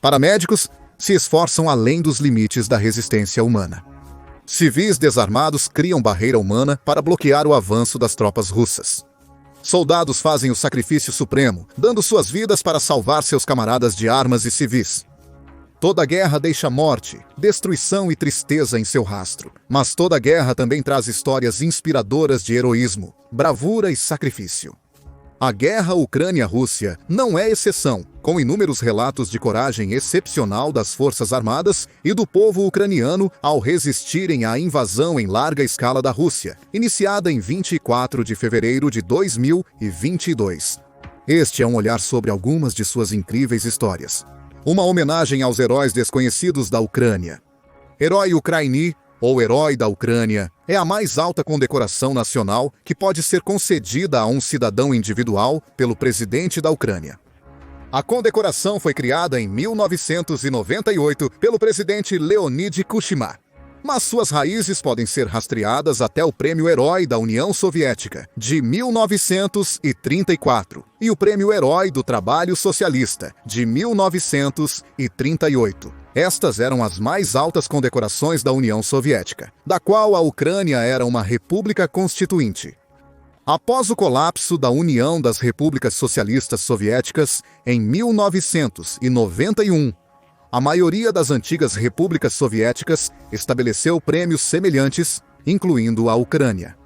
Paramédicos se esforçam além dos limites da resistência humana. Civis desarmados criam barreira humana para bloquear o avanço das tropas russas. Soldados fazem o sacrifício supremo, dando suas vidas para salvar seus camaradas de armas e civis. Toda guerra deixa morte, destruição e tristeza em seu rastro, mas toda guerra também traz histórias inspiradoras de heroísmo, bravura e sacrifício. A guerra Ucrânia-Rússia não é exceção, com inúmeros relatos de coragem excepcional das forças armadas e do povo ucraniano ao resistirem à invasão em larga escala da Rússia, iniciada em 24 de fevereiro de 2022. Este é um olhar sobre algumas de suas incríveis histórias. Uma homenagem aos heróis desconhecidos da Ucrânia. Herói Ukraini, ou Herói da Ucrânia, é a mais alta condecoração nacional que pode ser concedida a um cidadão individual pelo presidente da Ucrânia. A condecoração foi criada em 1998 pelo presidente Leonid Kuchma, mas suas raízes podem ser rastreadas até o Prêmio Herói da União Soviética, de 1934, e o Prêmio Herói do Trabalho Socialista, de 1938. Estas eram as mais altas condecorações da União Soviética, da qual a Ucrânia era uma república constituinte. Após o colapso da União das Repúblicas Socialistas Soviéticas, em 1991, a maioria das antigas repúblicas soviéticas estabeleceu prêmios semelhantes, incluindo a Ucrânia.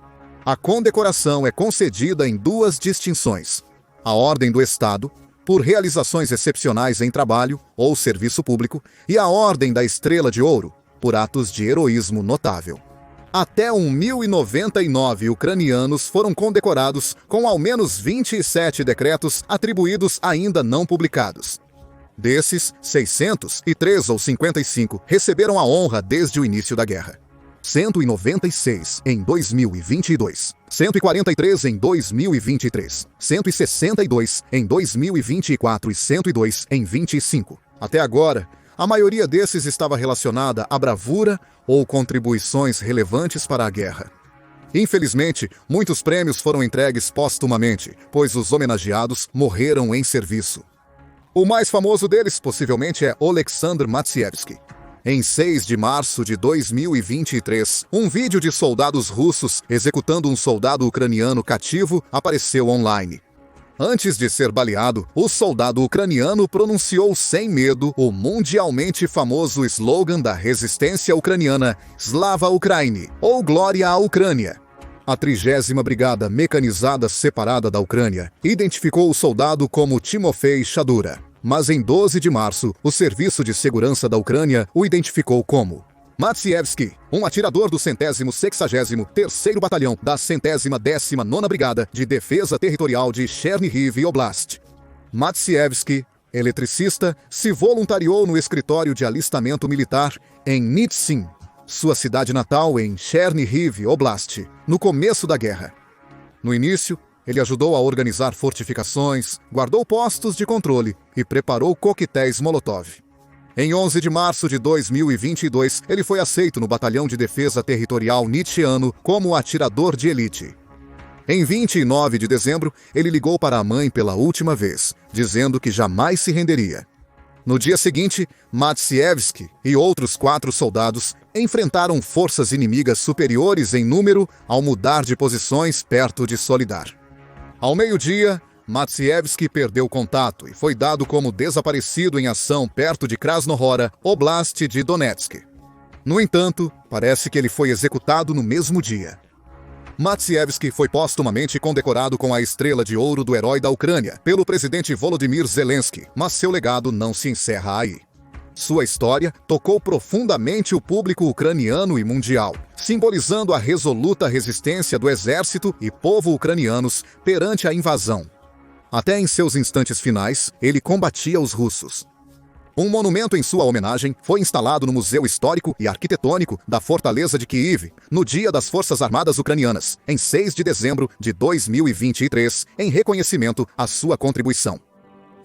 A condecoração é concedida em duas distinções: a Ordem do Estado, por realizações excepcionais em trabalho ou serviço público, e a Ordem da Estrela de Ouro, por atos de heroísmo notável. Até 1.099 ucranianos foram condecorados com ao menos 27 decretos atribuídos ainda não publicados. Desses, 603 ou 55 receberam a honra desde o início da guerra. 196 em 2022, 143 em 2023, 162 em 2024 e 102 em 25. Até agora, a maioria desses estava relacionada à bravura ou contribuições relevantes para a guerra. Infelizmente, muitos prêmios foram entregues póstumamente, pois os homenageados morreram em serviço. O mais famoso deles, possivelmente, é Oleksandr Matsievsky. Em 6 de março de 2023, um vídeo de soldados russos executando um soldado ucraniano cativo apareceu online. Antes de ser baleado, o soldado ucraniano pronunciou sem medo o mundialmente famoso slogan da resistência ucraniana, Slava Ukraini, ou Glória à Ucrânia. A 30ª Brigada Mecanizada Separada da Ucrânia identificou o soldado como Timofei Shadura. Mas em 12 de março, o Serviço de Segurança da Ucrânia o identificou como Matsievsky, um atirador do 163º Batalhão da 119ª Brigada de Defesa Territorial de Chernihiv Oblast. Matsievsky, eletricista, se voluntariou no escritório de alistamento militar em Nitsin, sua cidade natal em Chernihiv Oblast, no começo da guerra. No início, ele ajudou a organizar fortificações, guardou postos de controle e preparou coquetéis Molotov. Em 11 de março de 2022, ele foi aceito no Batalhão de Defesa Territorial Nietzscheano como atirador de elite. Em 29 de dezembro, ele ligou para a mãe pela última vez, dizendo que jamais se renderia. No dia seguinte, Matsievsky e outros 4 soldados enfrentaram forças inimigas superiores em número ao mudar de posições perto de Solidar. Ao meio-dia, Matsievsky perdeu contato e foi dado como desaparecido em ação perto de Krasnohora, Oblast de Donetsk. No entanto, parece que ele foi executado no mesmo dia. Matsievsky foi póstumamente condecorado com a Estrela de Ouro do Herói da Ucrânia pelo presidente Volodymyr Zelensky, mas seu legado não se encerra aí. Sua história tocou profundamente o público ucraniano e mundial, simbolizando a resoluta resistência do exército e povo ucranianos perante a invasão. Até em seus instantes finais, ele combatia os russos. Um monumento em sua homenagem foi instalado no Museu Histórico e Arquitetônico da Fortaleza de Kiev, no Dia das Forças Armadas Ucranianas, em 6 de dezembro de 2023, em reconhecimento à sua contribuição.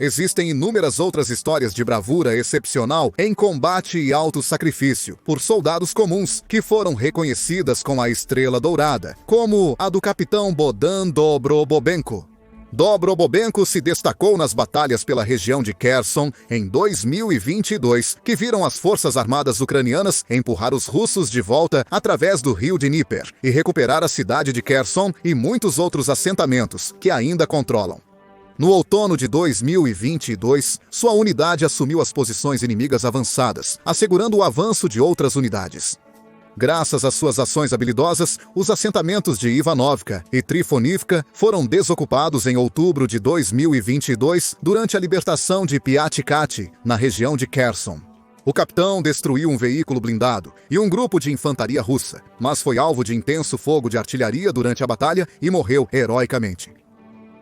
Existem inúmeras outras histórias de bravura excepcional em combate e alto sacrifício por soldados comuns que foram reconhecidas com a Estrela Dourada, como a do capitão Bohdan Dobrobobenko. Dobrobobenko se destacou nas batalhas pela região de Kherson em 2022, que viram as forças armadas ucranianas empurrar os russos de volta através do rio Dnieper e recuperar a cidade de Kherson e muitos outros assentamentos que ainda controlam. No outono de 2022, sua unidade assumiu as posições inimigas avançadas, assegurando o avanço de outras unidades. Graças às suas ações habilidosas, os assentamentos de Ivanovka e Trifonivka foram desocupados em outubro de 2022 durante a libertação de Piatikati, na região de Kherson. O capitão destruiu um veículo blindado e um grupo de infantaria russa, mas foi alvo de intenso fogo de artilharia durante a batalha e morreu heroicamente.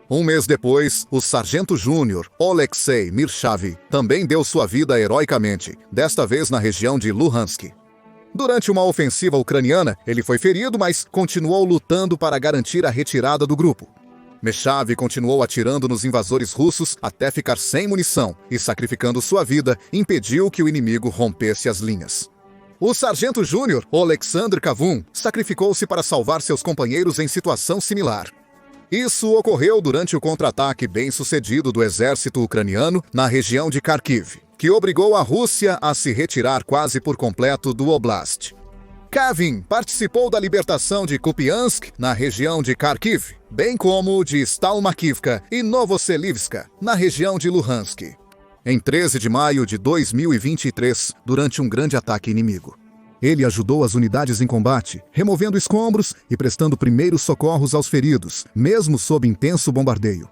Um mês depois, o sargento júnior Oleksiy Mirshavy também deu sua vida heroicamente, desta vez na região de Luhansk. Durante uma ofensiva ucraniana, ele foi ferido, mas continuou lutando para garantir a retirada do grupo. Mirshavy continuou atirando nos invasores russos até ficar sem munição e, sacrificando sua vida, impediu que o inimigo rompesse as linhas. O sargento júnior Oleksandr Kavun sacrificou-se para salvar seus companheiros em situação similar. Isso ocorreu durante o contra-ataque bem-sucedido do exército ucraniano na região de Kharkiv, que obrigou a Rússia a se retirar quase por completo do Oblast. Kavin participou da libertação de Kupiansk, na região de Kharkiv, bem como de Stalmakivka e Novoselivska, na região de Luhansk, em 13 de maio de 2023, durante um grande ataque inimigo. Ele ajudou as unidades em combate, removendo escombros e prestando primeiros socorros aos feridos, mesmo sob intenso bombardeio.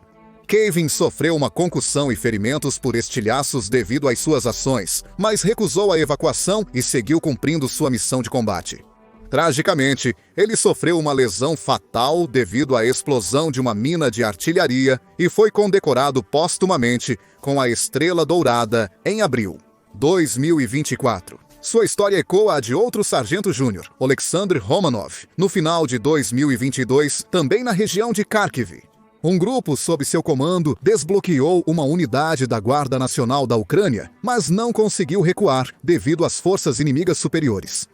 Kavin sofreu uma concussão e ferimentos por estilhaços devido às suas ações, mas recusou a evacuação e seguiu cumprindo sua missão de combate. Tragicamente, ele sofreu uma lesão fatal devido à explosão de uma mina de artilharia e foi condecorado póstumamente com a Estrela Dourada em abril 2024. Sua história ecoa a de outro sargento júnior, Oleksandr Romanov, no final de 2022, também na região de Kharkiv. Um grupo sob seu comando desbloqueou uma unidade da Guarda Nacional da Ucrânia, mas não conseguiu recuar devido às forças inimigas superiores.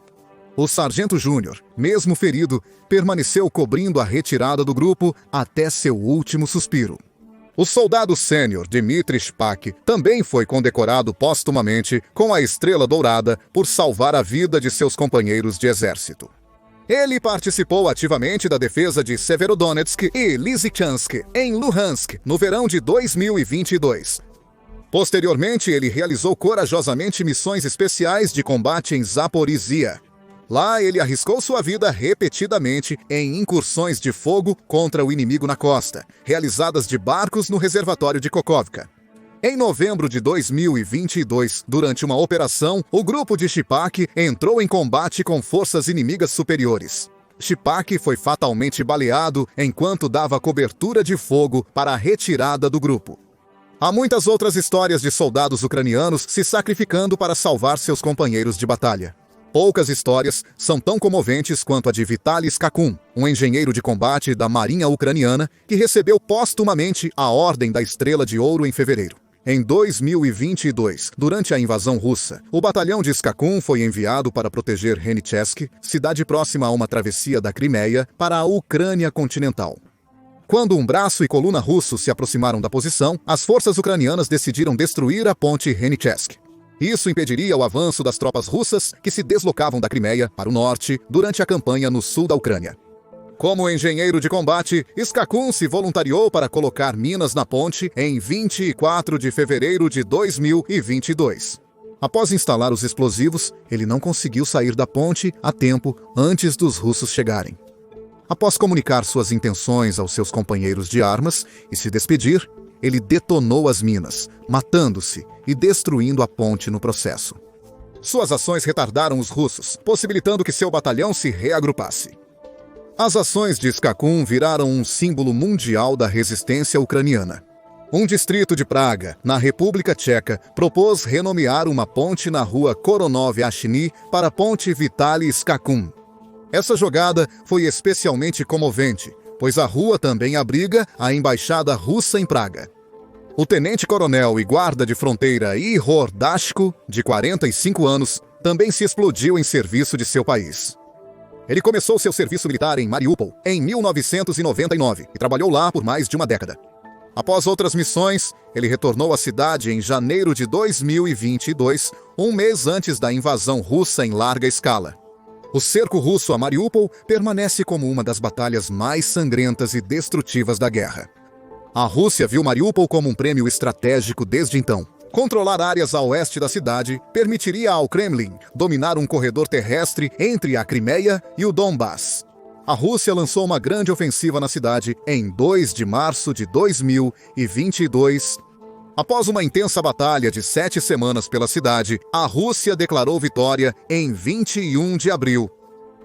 O sargento júnior, mesmo ferido, permaneceu cobrindo a retirada do grupo até seu último suspiro. O soldado sênior Dmitry Shpak também foi condecorado póstumamente com a Estrela Dourada por salvar a vida de seus companheiros de exército. Ele participou ativamente da defesa de Severodonetsk e Lysychansk, em Luhansk, no verão de 2022. Posteriormente, ele realizou corajosamente missões especiais de combate em Zaporizhia. Lá, ele arriscou sua vida repetidamente em incursões de fogo contra o inimigo na costa, realizadas de barcos no reservatório de Kokovka. Em novembro de 2022, durante uma operação, o grupo de Shpak entrou em combate com forças inimigas superiores. Shpak foi fatalmente baleado enquanto dava cobertura de fogo para a retirada do grupo. Há muitas outras histórias de soldados ucranianos se sacrificando para salvar seus companheiros de batalha. Poucas histórias são tão comoventes quanto a de Vitaly Skakun, um engenheiro de combate da Marinha Ucraniana que recebeu póstumamente a Ordem da Estrela de Ouro em fevereiro. Em 2022, durante a invasão russa, o batalhão de Skakun foi enviado para proteger Henichesk, cidade próxima a uma travessia da Crimeia, para a Ucrânia continental. Quando um braço e coluna russos se aproximaram da posição, as forças ucranianas decidiram destruir a ponte Henichesk. Isso impediria o avanço das tropas russas que se deslocavam da Crimeia para o norte durante a campanha no sul da Ucrânia. Como engenheiro de combate, Skakun se voluntariou para colocar minas na ponte em 24 de fevereiro de 2022. Após instalar os explosivos, ele não conseguiu sair da ponte a tempo antes dos russos chegarem. Após comunicar suas intenções aos seus companheiros de armas e se despedir, ele detonou as minas, matando-se e destruindo a ponte no processo. Suas ações retardaram os russos, possibilitando que seu batalhão se reagrupasse. As ações de Skakun viraram um símbolo mundial da resistência ucraniana. Um distrito de Praga, na República Tcheca, propôs renomear uma ponte na rua Koronov-Ashny para Ponte Vitaly Skakun. Essa jogada foi especialmente comovente, pois a rua também abriga a embaixada russa em Praga. O tenente-coronel e guarda de fronteira Ihor Dashko, de 45 anos, também se explodiu em serviço de seu país. Ele começou seu serviço militar em Mariupol em 1999 e trabalhou lá por mais de uma década. Após outras missões, ele retornou à cidade em janeiro de 2022, um mês antes da invasão russa em larga escala. O cerco russo a Mariupol permanece como uma das batalhas mais sangrentas e destrutivas da guerra. A Rússia viu Mariupol como um prêmio estratégico desde então. Controlar áreas a oeste da cidade permitiria ao Kremlin dominar um corredor terrestre entre a Crimeia e o Donbass. A Rússia lançou uma grande ofensiva na cidade em 2 de março de 2022. Após uma intensa batalha de 7 semanas pela cidade, a Rússia declarou vitória em 21 de abril.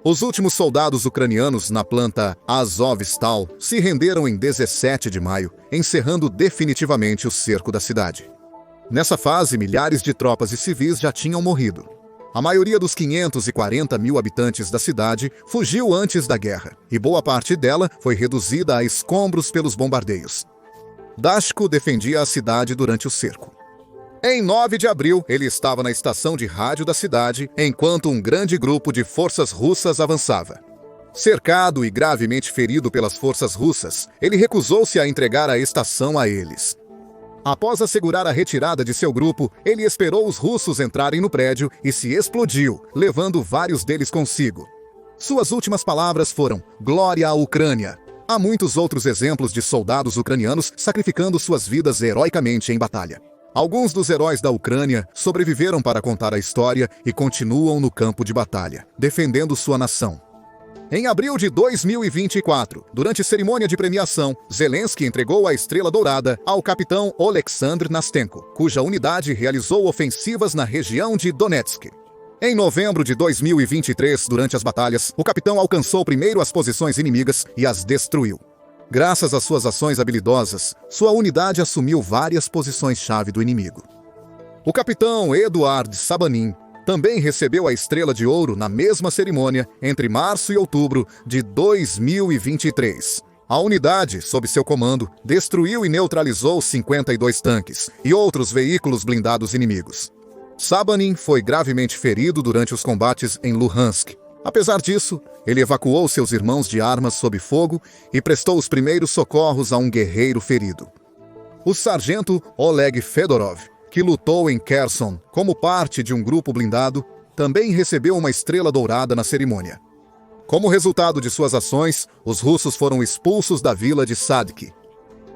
Os últimos soldados ucranianos na planta Azovstal se renderam em 17 de maio, encerrando definitivamente o cerco da cidade. Nessa fase, milhares de tropas e civis já tinham morrido. A maioria dos 540 mil habitantes da cidade fugiu antes da guerra, e boa parte dela foi reduzida a escombros pelos bombardeios. Dashko defendia a cidade durante o cerco. Em 9 de abril, ele estava na estação de rádio da cidade, enquanto um grande grupo de forças russas avançava. Cercado e gravemente ferido pelas forças russas, ele recusou-se a entregar a estação a eles. Após assegurar a retirada de seu grupo, ele esperou os russos entrarem no prédio e se explodiu, levando vários deles consigo. Suas últimas palavras foram: "Glória à Ucrânia". Há muitos outros exemplos de soldados ucranianos sacrificando suas vidas heroicamente em batalha. Alguns dos heróis da Ucrânia sobreviveram para contar a história e continuam no campo de batalha, defendendo sua nação. Em abril de 2024, durante cerimônia de premiação, Zelensky entregou a Estrela Dourada ao capitão Oleksandr Nastenko, cuja unidade realizou ofensivas na região de Donetsk. Em novembro de 2023, durante as batalhas, o capitão alcançou primeiro as posições inimigas e as destruiu. Graças às suas ações habilidosas, sua unidade assumiu várias posições-chave do inimigo. O capitão Eduard Sabanin também recebeu a Estrela de Ouro na mesma cerimônia entre março e outubro de 2023. A unidade, sob seu comando, destruiu e neutralizou 52 tanques e outros veículos blindados inimigos. Sabanin foi gravemente ferido durante os combates em Luhansk. Apesar disso, ele evacuou seus irmãos de armas sob fogo e prestou os primeiros socorros a um guerreiro ferido. O sargento Oleg Fedorov, que lutou em Kherson como parte de um grupo blindado, também recebeu uma Estrela Dourada na cerimônia. Como resultado de suas ações, os russos foram expulsos da vila de Sadki.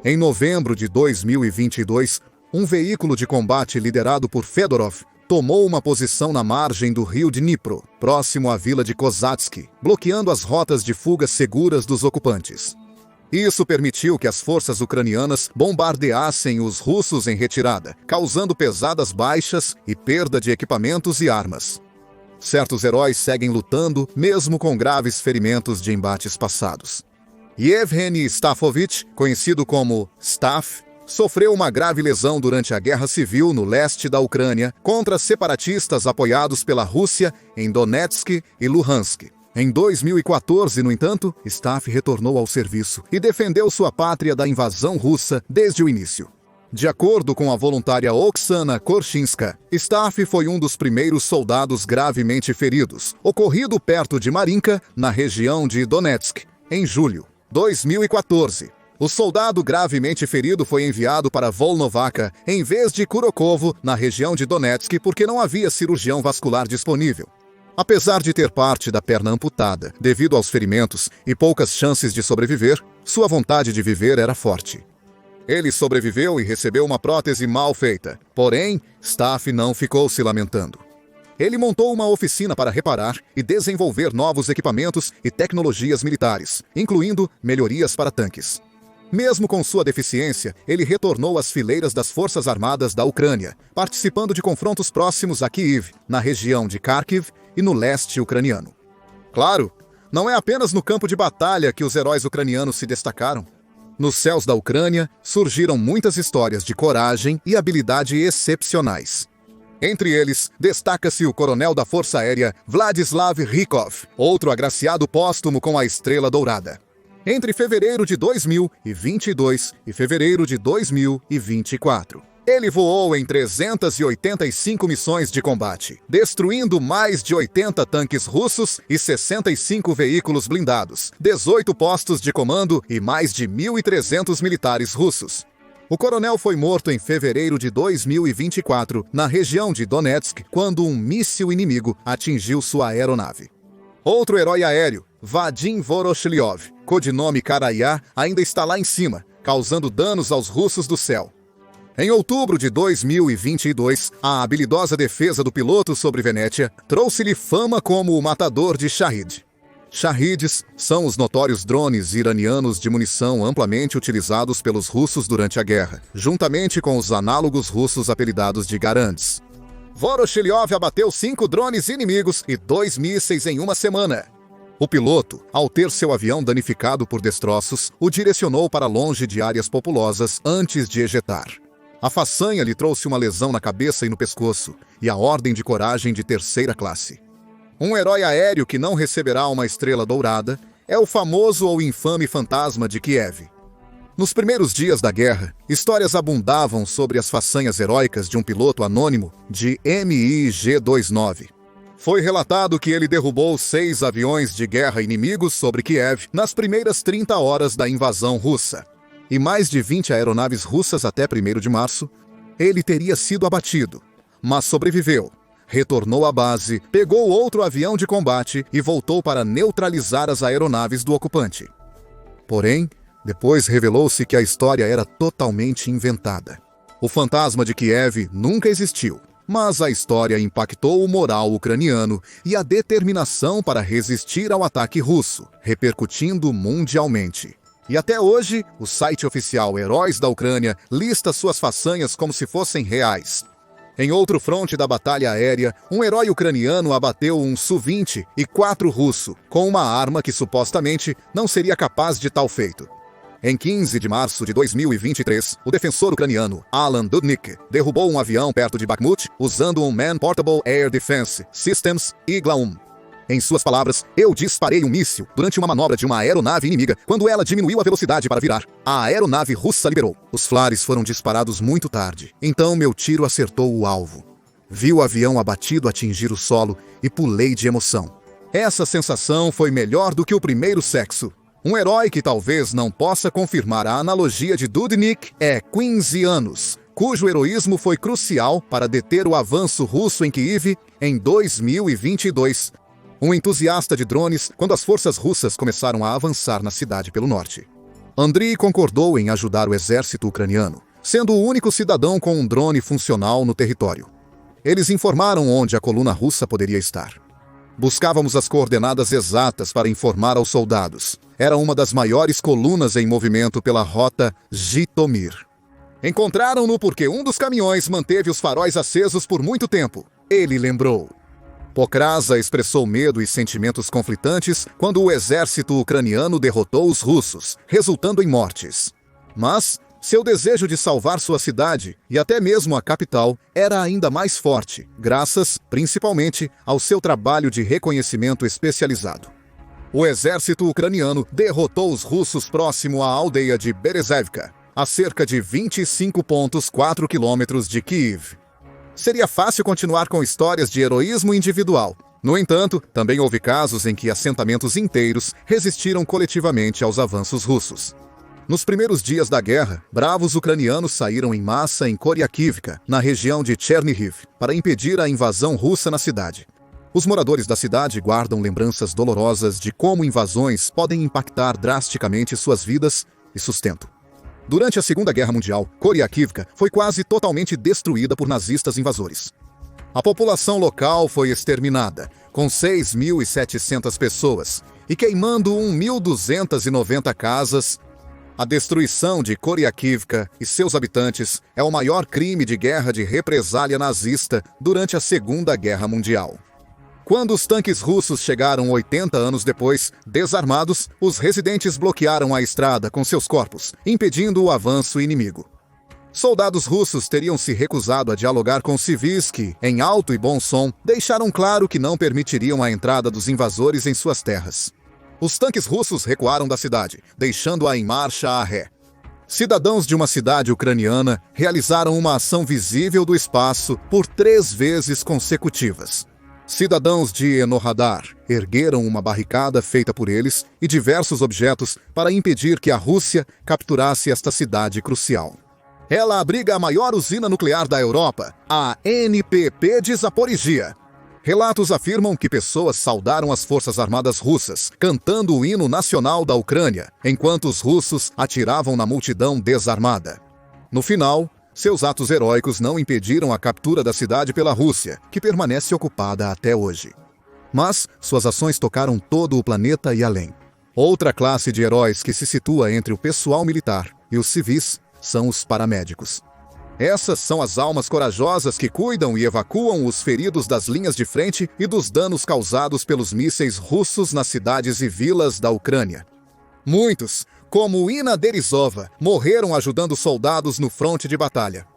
Em novembro de 2022, um veículo de combate liderado por Fedorov tomou uma posição na margem do rio Dnipro, próximo à vila de Kozatsky, bloqueando as rotas de fuga seguras dos ocupantes. Isso permitiu que as forças ucranianas bombardeassem os russos em retirada, causando pesadas baixas e perda de equipamentos e armas. Certos heróis seguem lutando, mesmo com graves ferimentos de embates passados. Yevgeny Stafovich, conhecido como Staf, sofreu uma grave lesão durante a Guerra Civil no leste da Ucrânia contra separatistas apoiados pela Rússia em Donetsk e Luhansk. Em 2014, no entanto, Staf retornou ao serviço e defendeu sua pátria da invasão russa desde o início. De acordo com a voluntária Oksana Korchinska, Staf foi um dos primeiros soldados gravemente feridos, ocorrido perto de Marinka, na região de Donetsk, em julho de 2014. O soldado gravemente ferido foi enviado para Volnovakha, em vez de Kurokovo, na região de Donetsk, porque não havia cirurgião vascular disponível. Apesar de ter parte da perna amputada, devido aos ferimentos e poucas chances de sobreviver, sua vontade de viver era forte. Ele sobreviveu e recebeu uma prótese mal feita, porém, Staf não ficou se lamentando. Ele montou uma oficina para reparar e desenvolver novos equipamentos e tecnologias militares, incluindo melhorias para tanques. Mesmo com sua deficiência, ele retornou às fileiras das Forças Armadas da Ucrânia, participando de confrontos próximos a Kyiv, na região de Kharkiv e no leste ucraniano. Claro, não é apenas no campo de batalha que os heróis ucranianos se destacaram. Nos céus da Ucrânia, surgiram muitas histórias de coragem e habilidade excepcionais. Entre eles, destaca-se o coronel da Força Aérea Vladislav Rykov, outro agraciado póstumo com a Estrela Dourada. Entre fevereiro de 2022 e fevereiro de 2024. Ele voou em 385 missões de combate, destruindo mais de 80 tanques russos e 65 veículos blindados, 18 postos de comando e mais de 1.300 militares russos. O coronel foi morto em fevereiro de 2024, na região de Donetsk, quando um míssil inimigo atingiu sua aeronave. Outro herói aéreo, Vadim Voroshilov, codinome Karaiá, ainda está lá em cima, causando danos aos russos do céu. Em outubro de 2022, a habilidosa defesa do piloto sobre Venétia trouxe-lhe fama como o matador de Shahid. Shahids são os notórios drones iranianos de munição amplamente utilizados pelos russos durante a guerra, juntamente com os análogos russos apelidados de Garands. Voroshilov abateu 5 drones inimigos e 2 mísseis em uma semana. O piloto, ao ter seu avião danificado por destroços, o direcionou para longe de áreas populosas antes de ejetar. A façanha lhe trouxe uma lesão na cabeça e no pescoço, e a ordem de coragem de 3ª classe. Um herói aéreo que não receberá uma estrela dourada é o famoso ou infame fantasma de Kiev. Nos primeiros dias da guerra, histórias abundavam sobre as façanhas heróicas de um piloto anônimo de MiG-29. Foi relatado que ele derrubou 6 aviões de guerra inimigos sobre Kiev nas primeiras 30 horas da invasão russa. E mais de 20 aeronaves russas até 1º de março, ele teria sido abatido, mas sobreviveu. Retornou à base, pegou outro avião de combate e voltou para neutralizar as aeronaves do ocupante. Porém, depois revelou-se que a história era totalmente inventada. O fantasma de Kiev nunca existiu, mas a história impactou o moral ucraniano e a determinação para resistir ao ataque russo, repercutindo mundialmente. E até hoje, o site oficial Heróis da Ucrânia lista suas façanhas como se fossem reais. Em outro fronte da batalha aérea, um herói ucraniano abateu um Su-20 e 4 russo, com uma arma que supostamente não seria capaz de tal feito. Em 15 de março de 2023, o defensor ucraniano Alan Dudnik derrubou um avião perto de Bakhmut usando um Man Portable Air Defense Systems Igla-1. Em suas palavras, eu disparei um míssil durante uma manobra de uma aeronave inimiga quando ela diminuiu a velocidade para virar. A aeronave russa liberou. Os flares foram disparados muito tarde, então meu tiro acertou o alvo. Vi o avião abatido atingir o solo e pulei de emoção. Essa sensação foi melhor do que o primeiro sexo. Um herói que talvez não possa confirmar a analogia de Dudnik é 15 anos, cujo heroísmo foi crucial para deter o avanço russo em Kiev em 2022. Um entusiasta de drones quando as forças russas começaram a avançar na cidade pelo norte. Andriy concordou em ajudar o exército ucraniano, sendo o único cidadão com um drone funcional no território. Eles informaram onde a coluna russa poderia estar. Buscávamos as coordenadas exatas para informar aos soldados. Era uma das maiores colunas em movimento pela rota Jitomir. Encontraram-no porque um dos caminhões manteve os faróis acesos por muito tempo. Ele lembrou. Pokrasa expressou medo e sentimentos conflitantes quando o exército ucraniano derrotou os russos, resultando em mortes. Mas seu desejo de salvar sua cidade, e até mesmo a capital, era ainda mais forte, graças, principalmente, ao seu trabalho de reconhecimento especializado. O exército ucraniano derrotou os russos próximo à aldeia de Berezevka, a cerca de 25,4 quilômetros de Kiev. Seria fácil continuar com histórias de heroísmo individual. No entanto, também houve casos em que assentamentos inteiros resistiram coletivamente aos avanços russos. Nos primeiros dias da guerra, bravos ucranianos saíram em massa em Koryakivka, na região de Chernihiv, para impedir a invasão russa na cidade. Os moradores da cidade guardam lembranças dolorosas de como invasões podem impactar drasticamente suas vidas e sustento. Durante a Segunda Guerra Mundial, Koryakivka foi quase totalmente destruída por nazistas invasores. A população local foi exterminada, com 6.700 pessoas, e queimando 1.290 casas. A destruição de Koryakivka e seus habitantes é o maior crime de guerra de represália nazista durante a Segunda Guerra Mundial. Quando os tanques russos chegaram 80 anos depois, desarmados, os residentes bloquearam a estrada com seus corpos, impedindo o avanço inimigo. Soldados russos teriam se recusado a dialogar com civis que, em alto e bom som, deixaram claro que não permitiriam a entrada dos invasores em suas terras. Os tanques russos recuaram da cidade, deixando-a em marcha a ré. Cidadãos de uma cidade ucraniana realizaram uma ação visível do espaço por 3 vezes consecutivas. Cidadãos de Enohadar ergueram uma barricada feita por eles e diversos objetos para impedir que a Rússia capturasse esta cidade crucial. Ela abriga a maior usina nuclear da Europa, a NPP de Zaporizhia. Relatos afirmam que pessoas saudaram as forças armadas russas, cantando o hino nacional da Ucrânia, enquanto os russos atiravam na multidão desarmada. No final, seus atos heróicos não impediram a captura da cidade pela Rússia, que permanece ocupada até hoje. Mas suas ações tocaram todo o planeta e além. Outra classe de heróis que se situa entre o pessoal militar e os civis são os paramédicos. Essas são as almas corajosas que cuidam e evacuam os feridos das linhas de frente e dos danos causados pelos mísseis russos nas cidades e vilas da Ucrânia. Muitos, como Ina Derizova, morreram ajudando soldados no fronte de batalha.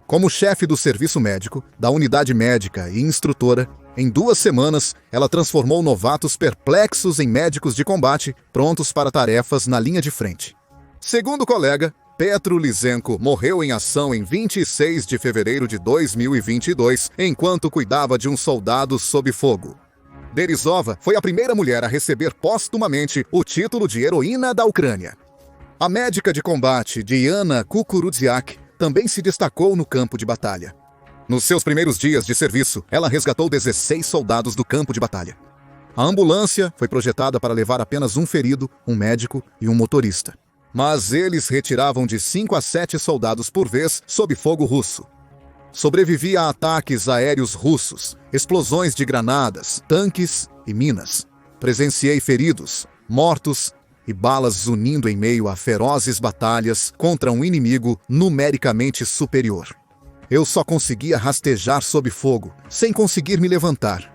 Como chefe do serviço médico, da unidade médica e instrutora, em 2 semanas, ela transformou novatos perplexos em médicos de combate, prontos para tarefas na linha de frente. Segundo o colega, Petro Lisenko morreu em ação em 26 de fevereiro de 2022, enquanto cuidava de um soldado sob fogo. Derizova foi a primeira mulher a receber póstumamente o título de heroína da Ucrânia. A médica de combate, Diana Kukurudziak, também se destacou no campo de batalha. Nos seus primeiros dias de serviço, ela resgatou 16 soldados do campo de batalha. A ambulância foi projetada para levar apenas um ferido, um médico e um motorista. Mas eles retiravam de 5 a 7 soldados por vez sob fogo russo. Sobrevivia a ataques aéreos russos, explosões de granadas, tanques e minas. Presenciei feridos, mortos e balas zunindo em meio a ferozes batalhas contra um inimigo numericamente superior. Eu só conseguia rastejar sob fogo, sem conseguir me levantar.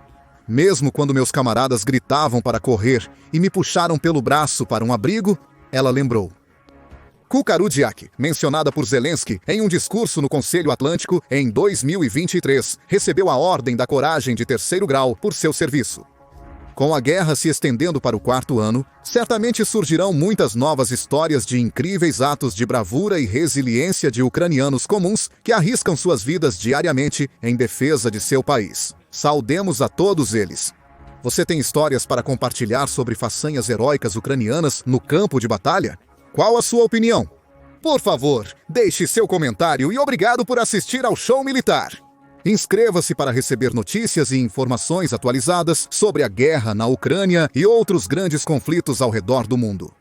Mesmo quando meus camaradas gritavam para correr e me puxaram pelo braço para um abrigo, ela lembrou. Kukurudziak, mencionada por Zelensky em um discurso no Conselho Atlântico em 2023, recebeu a Ordem da Coragem de 3º grau por seu serviço. Com a guerra se estendendo para o 4º ano, certamente surgirão muitas novas histórias de incríveis atos de bravura e resiliência de ucranianos comuns que arriscam suas vidas diariamente em defesa de seu país. Saudemos a todos eles. Você tem histórias para compartilhar sobre façanhas heróicas ucranianas no campo de batalha? Qual a sua opinião? Por favor, deixe seu comentário e obrigado por assistir ao Show Militar. Inscreva-se para receber notícias e informações atualizadas sobre a guerra na Ucrânia e outros grandes conflitos ao redor do mundo.